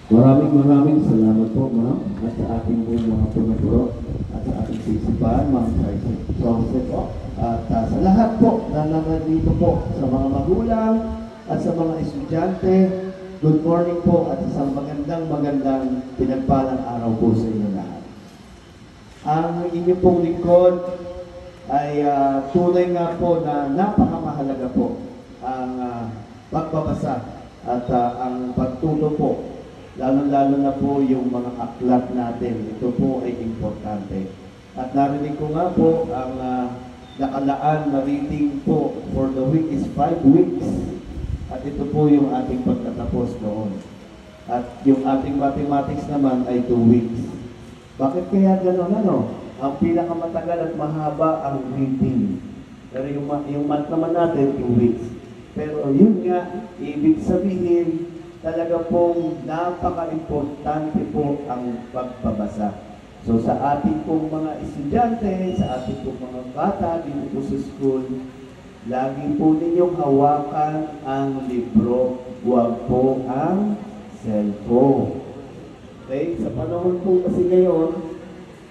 Maraming salamat po, ma'am, at sa ating buong mga punaguro at sa ating sisipan, ma'am Jose po. At sa lahat po na nandito po, sa mga magulang at sa mga estudyante, good morning po at isang magandang pinagpalang araw po sa inyo lahat. Ang inyong pong lingkod ay tunay nga po na napakamahalaga po ang pagbabasa at ang pagtuto po, lalo-lalo na po yung mga aklat natin. Ito po ay importante. At narinig ko nga po ang nakalaan na reading po for the week is 5 weeks. At ito po yung ating pagtatapos noon. At yung ating mathematics naman ay 2 weeks. Bakit kaya gano'n ano? Ang pinakamatagal at mahaba ang reading. Pero yung math naman natin, 2 weeks. Pero yun nga, ibig sabihin, talaga pong napaka-importante po ang pagbabasa. So sa ating pong mga estudyante, sa ating pong mga bata dito po sa school, lagi po ninyong hawakan ang libro, huwag po ang cellphone. Okay? Sa panahon po kasi ngayon,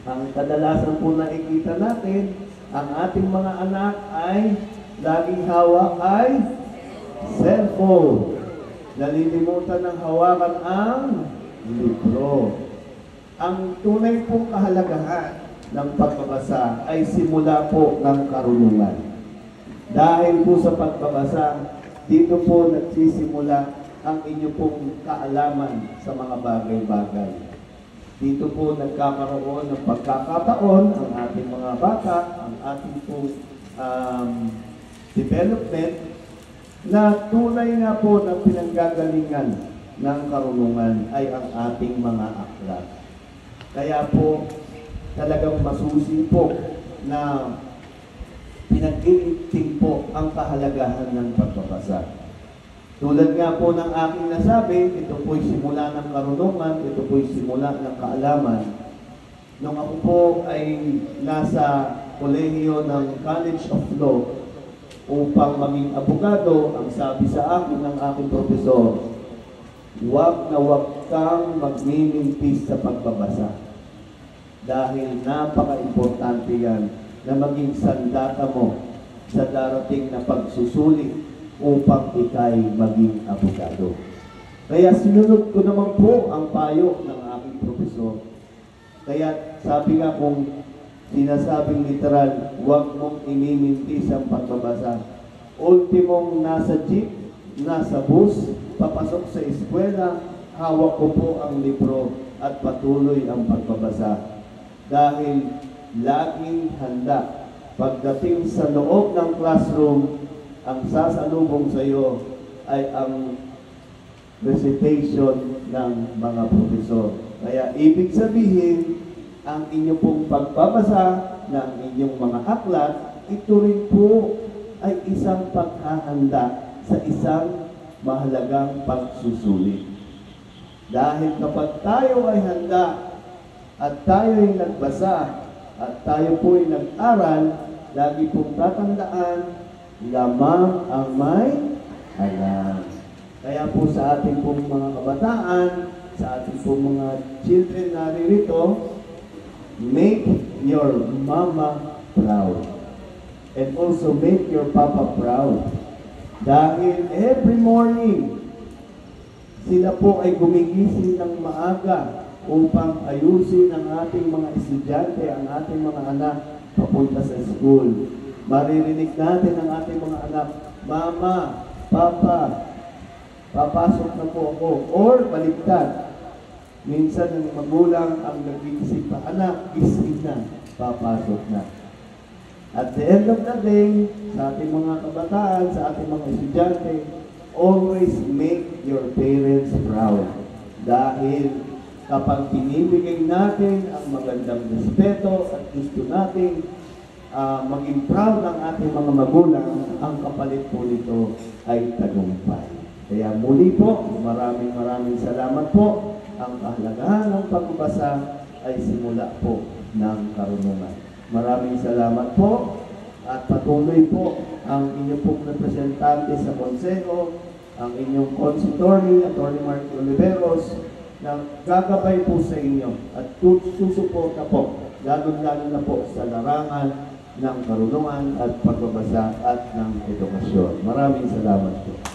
ang kadalasan po nakikita natin, ang ating mga anak ay laging hawak ay cellphone. Nalilimutan ng hawakan ang libro. Ang tunay pong kahalagahan ng pagbabasa ay simula po ng karunungan. Dahil po sa pagbabasa, dito po nagsisimula ang inyo pong kaalaman sa mga bagay-bagay. Dito po nagkakaroon ng pagkakataon ang ating mga bata, ang ating pong development, na tunay nga po ng pinanggagalingan ng karunungan ay ang ating mga aklat. Kaya po, talagang masusi po na pinag-iinting po ang kahalagahan ng pagbabasa. Tulad nga po ng aking nasabi, ito po'y simula ng karunungan, ito po'y simula ng kaalaman. Nung ako po ay nasa kolehiyo ng College of Law, upang maging abogado, ang sabi sa akin ng aking profesor, huwag na huwag kang magmimintis sa pagbabasa. Dahil napaka-importante yan na maging sandata mo sa darating na pagsusulit upang ikay maging abogado. Kaya sinunod ko naman po ang payo ng aking profesor. Kaya sabi nga kung sinasabing literal, huwag mong imimintis ang pagbabasa. Ultimong nasa jeep, nasa bus, papasok sa eskwela, hawak ko po ang libro at patuloy ang pagbabasa. Dahil laging handa. Pagdating sa loob ng classroom, ang sasalubong sa iyo ay ang recitation ng mga profesor. Kaya ibig sabihin, ang inyong pong pagbabasa ng inyong mga aklat, ito rin po ay isang paghahanda sa isang mahalagang pagsusulit. Dahil kapag tayo ay handa at tayo ay nagbasa at tayo po ay nag-aral, lagi pong tatandaan, lamang ang may alam. Kaya po sa ating pong mga kabataan, sa ating pong mga children naririto, make your mama proud. And also make your papa proud. Dahil every morning, sila po ay gumigising ng maaga upang ayusin ang ating mga estudyante, ang ating mga anak papunta sa school. Maririnig natin ang ating mga anak, Mama, Papa, papasok na po ako. Or baliktad. Minsan ng magulang ang nag-iisip pa, anak, gising na, papasok na. At the end of the day, sa ating mga kabataan, sa ating mga estudyante, always make your parents proud. Dahil kapag pinibigay natin ang magandang respeto at gusto natin maging proud ng ating mga magulang, ang kapalit po nito ay tagumpay. Kaya muli po, maraming salamat po. Ang kahalagahan ng pagbabasa ay simula po ng karunungan. Maraming salamat po at patuloy po ang inyong pong representante sa konseho, ang inyong consultory, Atty. Mark Oliveros, na gagabay po sa inyo at susuporta po, lalo-lalo na po sa larangan ng karunungan at pagbabasa at ng edukasyon. Maraming salamat po.